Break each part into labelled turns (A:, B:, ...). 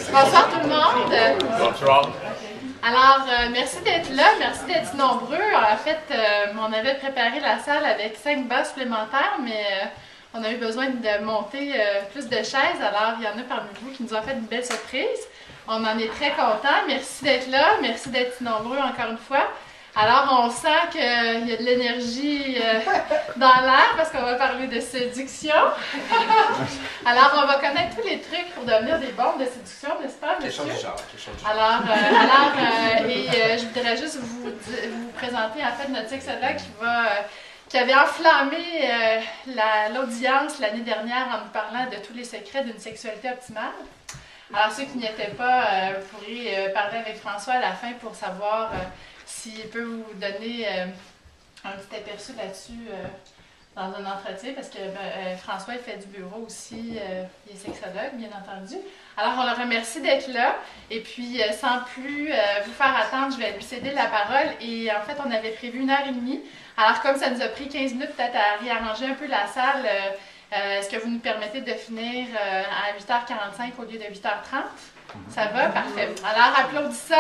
A: Bonsoir tout le monde.
B: Bonsoir.
A: Alors, merci d'être là, merci d'être nombreux. En fait, on avait préparé la salle avec 5 bases supplémentaires, mais on a eu besoin de monter plus de chaises. Alors, il y en a parmi vous qui nous ont fait une belle surprise. On en est très contents. Merci d'être là, merci d'être nombreux encore une fois. Alors, on sent qu'il y a de l'énergie dans l'air parce qu'on va parler de séduction. Alors, on va connaître tous les trucs pour devenir des bombes de séduction, n'est-ce pas, monsieur?
B: Quelque chose du genre.
A: Alors, je voudrais juste vous présenter en fait notre sexologue qui avait enflammé l'audience l'année dernière en nous parlant de tous les secrets d'une sexualité optimale. Alors, ceux qui n'y étaient pas, vous pourrez parler avec François à la fin pour savoir s'il peut vous donner un petit aperçu là-dessus dans un entretien, parce que François il fait du bureau aussi, il est sexologue, bien entendu. Alors, on le remercie d'être là, et puis sans plus vous faire attendre, je vais lui céder la parole, et en fait, on avait prévu 1h30, alors comme ça nous a pris 15 minutes peut-être à réarranger un peu la salle, est-ce que vous nous permettez de finir à 8h45 au lieu de 8h30? Ça va? Parfait. Alors, applaudissons.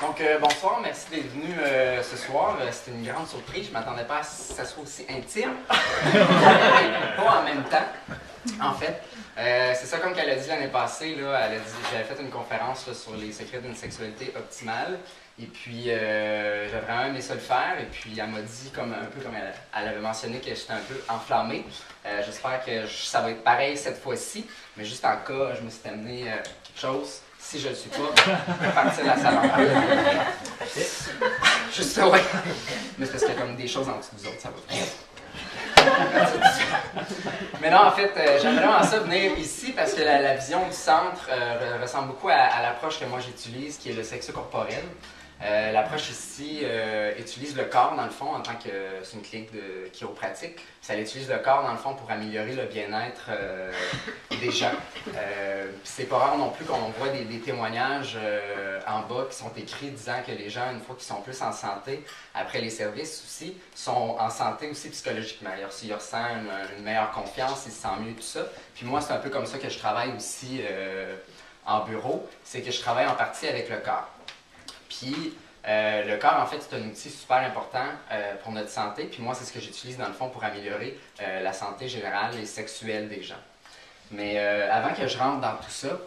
C: Donc, bonsoir, merci d'être venu ce soir. C'était une grande surprise. Je ne m'attendais pas à ce que ça soit aussi intime. Pas en même temps, en fait. C'est ça, comme qu'elle a dit l'année passée, là, elle a dit, j'avais fait une conférence là, sur les secrets d'une sexualité optimale. Et puis, j'avais vraiment aimé ça le faire. Et puis, elle m'a dit, un peu comme elle avait mentionné, que j'étais un peu enflammée. J'espère que ça va être pareil cette fois-ci. Mais juste en cas, je me suis amené quelque chose. Si je ne le suis pas, je vais partir de la salle en bas. Juste ça, ouais. Mais c'est parce qu'il y a comme des choses en dessous de nous autres, ça va. Mais non, en fait, j'aimerais vraiment ça venir ici parce que la vision du centre ressemble beaucoup à l'approche que moi j'utilise, qui est le sexo-corporel. L'approche ici utilise le corps, dans le fond, en tant que c'est une clinique de chiropratique. Ça utilise le corps, dans le fond, pour améliorer le bien-être des gens. C'est pas rare non plus qu'on voit des témoignages en bas qui sont écrits disant que les gens, une fois qu'ils sont plus en santé, après les services aussi, sont en santé aussi psychologiquement. Ils ressentent une meilleure confiance, ils se sentent mieux, tout ça. Puis moi, c'est un peu comme ça que je travaille aussi en bureau, c'est que je travaille en partie avec le corps. Puis, le corps, en fait, c'est un outil super important pour notre santé. Puis moi, c'est ce que j'utilise dans le fond pour améliorer la santé générale et sexuelle des gens. Mais avant que je rentre dans tout ça,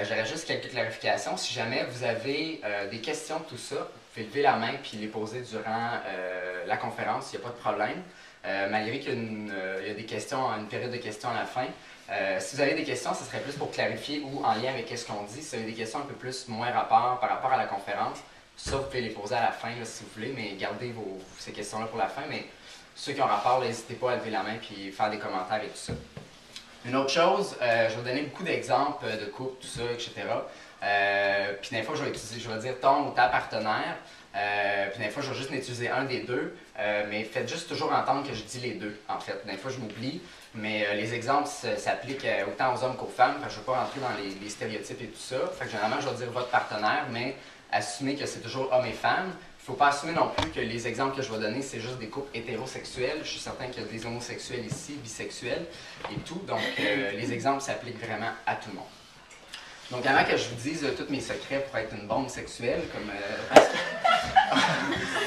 C: j'aurais juste quelques clarifications. Si jamais vous avez des questions de tout ça, vous pouvez lever la main puis les poser durant la conférence, il n'y a pas de problème. Malgré qu'il y a des questions, une période de questions à la fin. Si vous avez des questions, ce serait plus pour clarifier ou en lien avec ce qu'on dit. Si vous avez des questions un peu plus moins par rapport à la conférence, ça, vous pouvez les poser à la fin là, si vous voulez, mais gardez ces questions-là pour la fin. Mais ceux qui ont rapport, n'hésitez pas à lever la main et faire des commentaires et tout ça. Une autre chose, je vais vous donner beaucoup d'exemples de couple, tout ça, etc. Puis des fois, je vais dire ton ou ta partenaire. Puis des fois, je vais juste utiliser un des deux. Mais faites juste toujours entendre que je dis les deux, en fait. Des fois, je m'oublie. Mais les exemples s'appliquent autant aux hommes qu'aux femmes. Je ne vais pas rentrer dans les stéréotypes et tout ça. Fait que généralement, je vais dire votre partenaire, mais assumez que c'est toujours hommes et femmes. Il ne faut pas assumer non plus que les exemples que je vais donner, c'est juste des couples hétérosexuels. Je suis certain qu'il y a des homosexuels ici, bisexuels et tout. Donc, les exemples s'appliquent vraiment à tout le monde. Donc, avant que je vous dise tous mes secrets pour être une bombe sexuelle, comme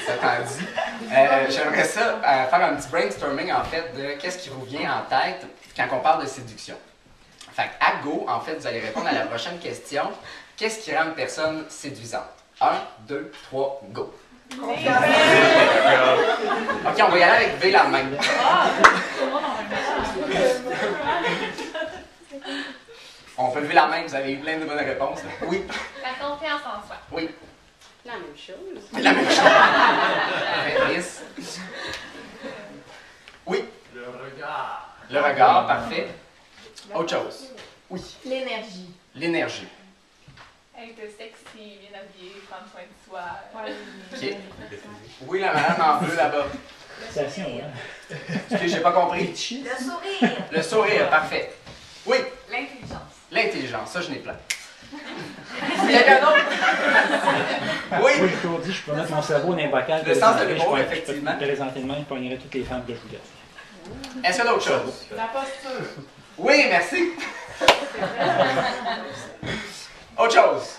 C: ça t'en dit, j'aimerais ça faire un petit brainstorming, en fait, de qu'est-ce qui vous vient en tête quand on parle de séduction. Fait à go, en fait, vous allez répondre à la prochaine question. Qu'est-ce qui rend une personne séduisante? 1, 2, 3, go! OK, on va y aller avec V la main. On peut lever la main, vous avez eu plein de bonnes réponses. Oui.
D: La confiance en soi.
C: Oui.
D: La même chose.
C: La même chose. Oui.
B: Le regard.
C: Le regard, parfait. Autre chose. Oui.
D: L'énergie.
C: L'énergie.
D: Être sexy, bien habillé, prendre soin de soi.
C: OK. Oui, la madame en bleu là-bas. Excusez, j'ai pas compris.
D: Le sourire.
C: Le sourire, parfait. Oui.
D: L'intelligence.
C: L'intelligence, ça je n'ai plein. Quelqu'un d'autre? Oui.
E: Moi, j'ai toujours dit, je peux mettre mon cerveau dans les vocales.
C: Le sens de l'humour, effectivement.
E: Je peux présenter de même, je pognerais toutes les femmes que je voulais.
C: Est-ce qu'il y a d'autres choses?
D: La posture.
C: Oui, merci. Autre chose.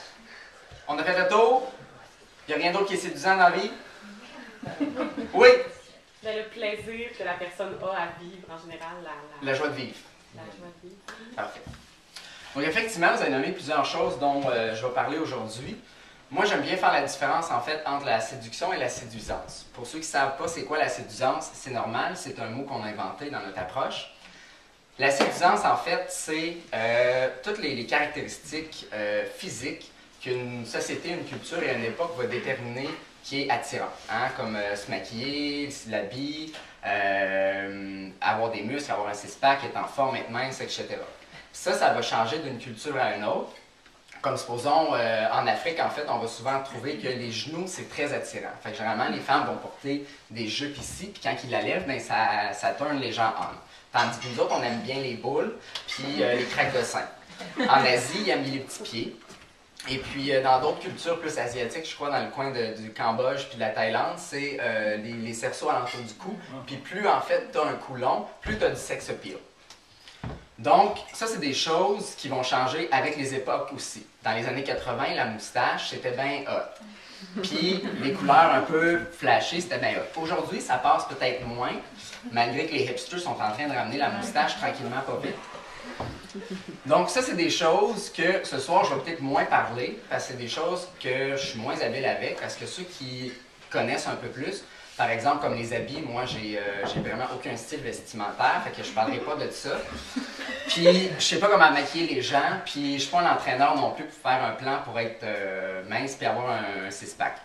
C: On a fait le tour. Il n'y a rien d'autre qui est séduisant dans la vie? Oui.
E: Ben, le plaisir que la personne a à vivre, en général,
C: La joie de vivre.
E: la joie de vivre.
C: Parfait. Donc effectivement, vous avez nommé plusieurs choses dont je vais parler aujourd'hui. Moi, j'aime bien faire la différence, en fait, entre la séduction et la séduisance. Pour ceux qui ne savent pas c'est quoi la séduisance, c'est normal, c'est un mot qu'on a inventé dans notre approche. La séduisance, en fait, c'est toutes les caractéristiques physiques qu'une société, une culture et une époque va déterminer qui est attirant. Hein? Comme se maquiller, l'habit, avoir des muscles, avoir un six-pack, être en forme, être mince, etc. Ça va changer d'une culture à une autre. Comme supposons, en Afrique, en fait, on va souvent trouver que les genoux, c'est très attirant. Fait que généralement, les femmes vont porter des jupes ici, puis quand ils la lèvent, ben, ça tourne les gens on. Tandis que nous autres, on aime bien les boules, puis les craques de sein. En Asie, ils aiment les petits pieds. Et puis, dans d'autres cultures plus asiatiques, je crois, dans le coin du Cambodge puis de la Thaïlande, c'est les cerceaux alentour du cou. Puis plus, en fait, tu as un cou long, plus tu as du sex appeal. Donc, ça, c'est des choses qui vont changer avec les époques aussi. Dans les années 80, la moustache, c'était bien hot. Puis, les couleurs un peu flashées, c'était bien hot. Aujourd'hui, ça passe peut-être moins, malgré que les hipsters sont en train de ramener la moustache tranquillement, pas vite. Donc, ça, c'est des choses que ce soir, je vais peut-être moins parler, parce que c'est des choses que je suis moins habile avec, parce que ceux qui connaissent un peu plus, par exemple, comme les habits, moi, j'ai vraiment aucun style vestimentaire, fait que je parlerai pas de ça. Puis, je sais pas comment maquiller les gens, puis je suis pas un entraîneur non plus pour faire un plan pour être mince puis avoir un six-pack.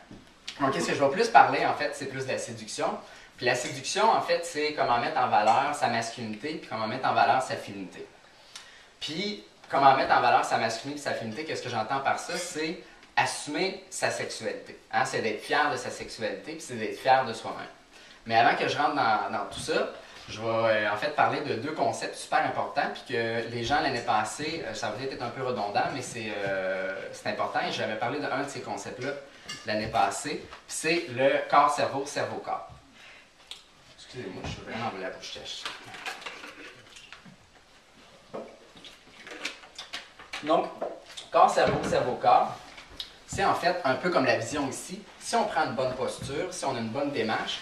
C: Donc, qu'est-ce que je vais plus parler, en fait, c'est plus de la séduction. Puis la séduction, en fait, c'est comment mettre en valeur sa masculinité, puis comment mettre en valeur sa féminité. Puis, comment mettre en valeur sa masculinité et sa féminité, qu'est-ce que j'entends par ça? C'est assumer sa sexualité. Hein? C'est d'être fier de sa sexualité, puis c'est d'être fier de soi-même. Mais avant que je rentre dans tout ça, je vais en fait parler de deux concepts super importants, puis que les gens l'année passée, ça va peut-être être un peu redondant, mais c'est important, et j'avais parlé d'un de ces concepts-là l'année passée, puis c'est le corps-cerveau, cerveau-corps. Excusez-moi, je suis vraiment à la bouche sèche. Donc, corps-cerveau, cerveau-corps, c'est en fait un peu comme la vision ici. Si on prend une bonne posture, si on a une bonne démarche,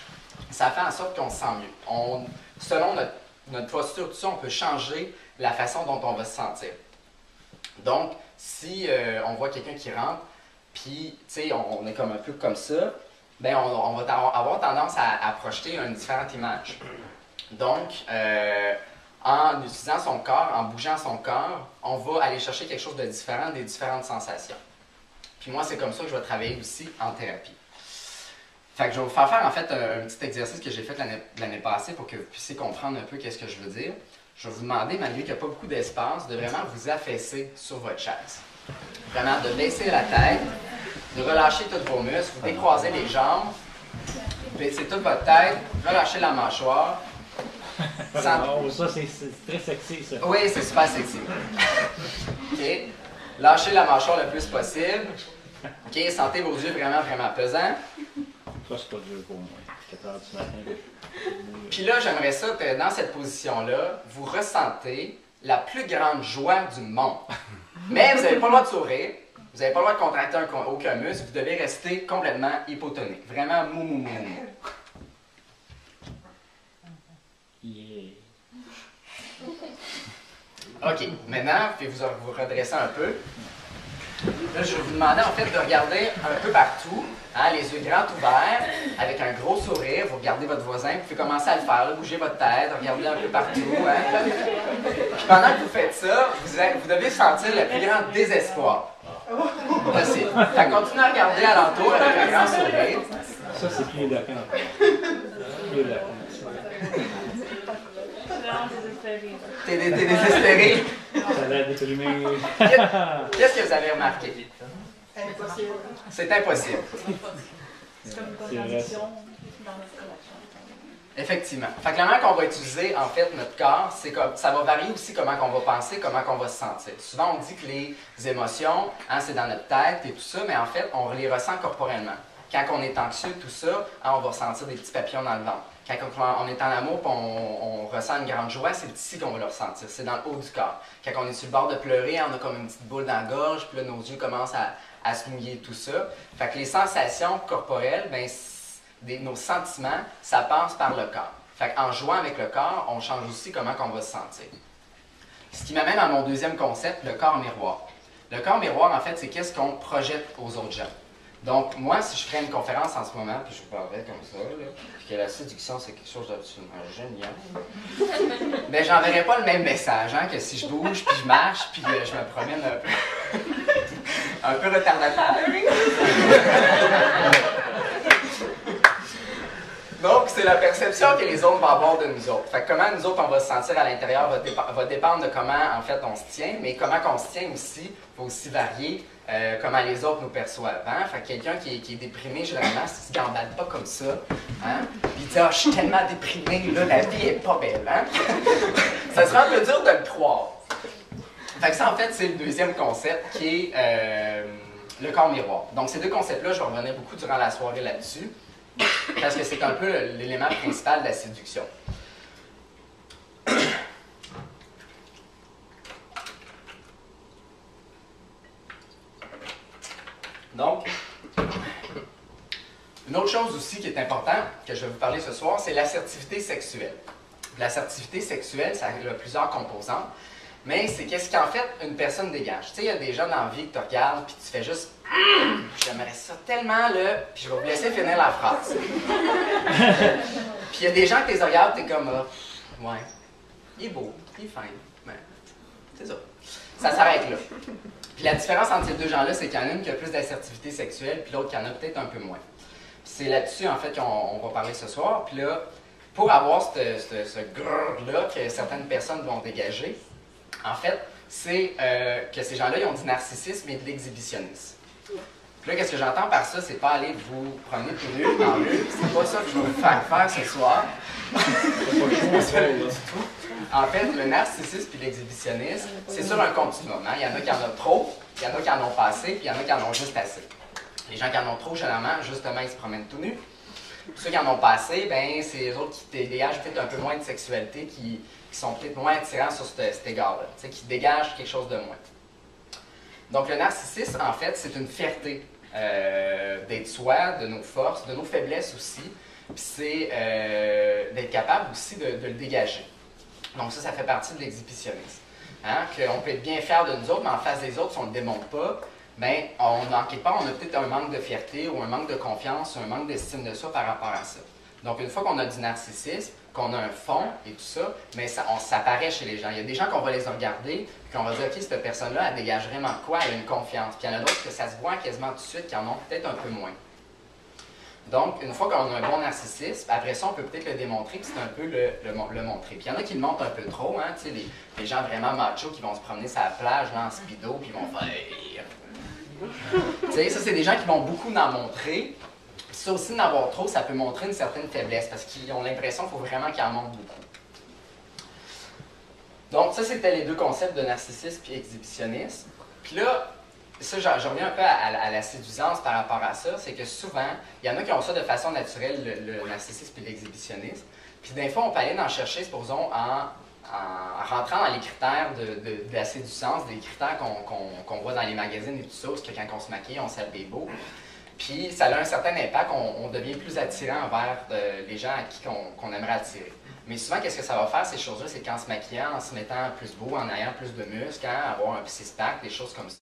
C: ça fait en sorte qu'on se sent mieux. Selon notre posture, tout ça, on peut changer la façon dont on va se sentir. Donc, si on voit quelqu'un qui rentre, puis, tu sais, on est comme un peu comme ça, bien, on va avoir tendance à projeter une différente image. Donc, en utilisant son corps, en bougeant son corps, on va aller chercher quelque chose de différent des différentes sensations. Puis moi, c'est comme ça que je vais travailler aussi en thérapie. Fait que je vais vous faire en fait un petit exercice que j'ai fait l'année passée pour que vous puissiez comprendre un peu qu'est-ce que je veux dire. Je vais vous demander, malgré qu'il n'y a pas beaucoup d'espace, de vraiment vous affaisser sur votre chaise. Vraiment de baisser la tête, de relâcher tous vos muscles, vous décroisez les jambes, baissez toute votre tête, relâchez la mâchoire.
F: Oh, ça, c'est très sexy, ça.
C: Oui, c'est super sexy. OK. Lâchez la mâchoire le plus possible. OK. Sentez vos yeux vraiment, vraiment pesants.
F: Ça, c'est pas dur pour moi. 4 heures du matin.
C: Puis là, j'aimerais ça que dans cette position-là, vous ressentez la plus grande joie du monde. Mais vous n'avez pas le droit de sourire. Vous n'avez pas le droit de contracter aucun muscle. Vous devez rester complètement hypotonique. Vraiment mou, mou, mou, mou.
F: Yeah.
C: OK. Maintenant, vous redresser un peu. Là, je vais vous demander en fait de regarder un peu partout, hein, les yeux grands ouverts, avec un gros sourire. Vous regardez votre voisin, vous pouvez commencer à le faire, là, bougez votre tête, regardez un peu partout. Hein. Puis pendant que vous faites ça, vous devez sentir le plus grand désespoir possible. Fait que continuez à regarder alentour avec un grand sourire.
F: Ça, c'est plus éloquent. Plus éloquent.
C: T'es désespéré?
F: Ça a l'air déprimé.
C: Qu'est-ce que vous avez remarqué?
D: Impossible.
C: C'est impossible.
D: C'est comme une
F: C'est vrai.
D: contradiction dans notre relation.
C: Effectivement. Fait que la manière qu'on va utiliser, en fait, notre corps, c'est comme ça va varier aussi comment on va penser, comment on va se sentir. Souvent, on dit que les émotions, hein, c'est dans notre tête et tout ça, mais en fait, on les ressent corporellement. Quand on est anxieux, tout ça, hein, on va ressentir des petits papillons dans le ventre. Quand on est en amour et on ressent une grande joie, c'est ici qu'on va le ressentir, c'est dans le haut du corps. Quand on est sur le bord de pleurer, on a comme une petite boule dans la gorge, puis là, nos yeux commencent à se mouiller, tout ça. Fait que les sensations corporelles, ben, nos sentiments, ça passe par le corps. Fait qu'en jouant avec le corps, on change aussi comment on va se sentir. Ce qui m'amène à mon deuxième concept, le corps miroir. Le corps miroir, en fait, c'est qu'est-ce qu'on projette aux autres gens. Donc, moi, si je ferais une conférence en ce moment, puis je vous parlerais comme ça, là, puis que la séduction, c'est quelque chose d'absolument génial, bien, j'enverrais pas le même message hein, que si je bouge, puis je marche, puis je me promène un peu, un peu retardataire. Donc, c'est la perception que les autres vont avoir de nous autres. Fait que comment nous autres, on va se sentir à l'intérieur va dépendre de comment, en fait, on se tient, mais comment on se tient aussi, va aussi varier comment les autres nous perçoivent. Hein? Fait que quelqu'un qui est déprimé, généralement, s'il se gamballe pas comme ça, hein? Puis il dit « Ah, je suis tellement déprimé, là, la vie est pas belle. Hein? » Ça serait un peu dur de le croire. Fait que ça, en fait, c'est le deuxième concept qui est le corps miroir. Donc, ces deux concepts-là, je vais revenir beaucoup durant la soirée là-dessus, parce que c'est un peu l'élément principal de la séduction. Donc, une autre chose aussi qui est importante, que je vais vous parler ce soir, c'est l'assertivité sexuelle. L'assertivité sexuelle, ça a plusieurs composantes, mais c'est qu'est-ce qu'en fait une personne dégage. Tu sais, il y a des gens dans la vie que tu regardes, puis tu fais juste « J'aimerais ça tellement, là, puis je vais vous laisser finir la phrase. » Puis il y a des gens que tu les regardes, tu es comme « Ouais, il est beau, il est fin. » Ben, c'est ça. Ça s'arrête là. Puis la différence entre ces deux gens-là, c'est qu'il y en a une qui a plus d'assertivité sexuelle, puis l'autre qui en a peut-être un peu moins. C'est là-dessus, en fait, qu'on va parler ce soir. Puis là, pour avoir ce grrr-là que certaines personnes vont dégager, en fait, c'est que ces gens-là, ils ont du narcissisme et de l'exhibitionnisme. Puis là, qu'est-ce que j'entends par ça? C'est pas aller vous promener tout nu dans le rue. C'est pas ça que je vais vous faire ce soir. En fait, le narcissisme et l'exhibitionnisme, c'est sur un continuum. Hein? Il y en a qui en ont trop, il y en a qui en ont pas assez, puis il y en a qui en ont juste assez. Les gens qui en ont trop, généralement, justement, ils se promènent tout nus. Ceux qui en ont pas assez, ben, c'est les autres qui dégagent peut-être un peu moins de sexualité, qui sont peut-être moins attirants sur cet égard-là, qui dégagent quelque chose de moins. Donc, le narcissisme, en fait, c'est une fierté d'être soi, de nos forces, de nos faiblesses aussi, puis c'est d'être capable aussi de le dégager. Donc ça fait partie de l'exhibitionnisme. Hein? Qu'on peut être bien fier de nous autres, mais en face des autres, si on ne le démontre pas, bien, en quelque part, on a peut-être un manque de fierté ou un manque de confiance, un manque d'estime de soi par rapport à ça. Donc, une fois qu'on a du narcissisme, qu'on a un fond et tout ça, mais ça apparaît chez les gens. Il y a des gens qu'on va les regarder, puis qu'on va dire, OK, cette personne-là, elle dégage vraiment quoi? Elle a une confiance. Puis il y en a d'autres que ça se voit quasiment tout de suite, qui en ont peut-être un peu moins. Donc, une fois qu'on a un bon narcissisme, après ça, on peut peut-être le démontrer, puis c'est un peu le montrer. Puis il y en a qui le montrent un peu trop, hein, tu sais, les gens vraiment machos qui vont se promener sur la plage, là, en speedo, puis ils vont faire... Tu sais, ça, c'est des gens qui vont beaucoup en montrer. Ça aussi, d'en avoir trop, ça peut montrer une certaine faiblesse, parce qu'ils ont l'impression qu'il faut vraiment qu'ils en montrent beaucoup. Donc, ça, c'était les deux concepts de narcissisme et exhibitionnisme. Puis là, ça, je reviens un peu à la séduisance par rapport à ça, c'est que souvent, il y en a qui ont ça de façon naturelle, le narcissisme et l'exhibitionnisme. Puis des fois, on peut aller en chercher, supposons, en rentrant dans les critères de la séduisance, des critères qu'on voit dans les magazines et tout ça, parce que quand on se maquille, on s'habille beau. Puis ça a un certain impact, on devient plus attirant envers les gens à qui qu'on aimerait attirer. Mais souvent, qu'est-ce que ça va faire, ces choses-là, c'est qu'en se maquillant, en se mettant plus beau, en ayant plus de muscles, avoir un six-pack, des choses comme ça.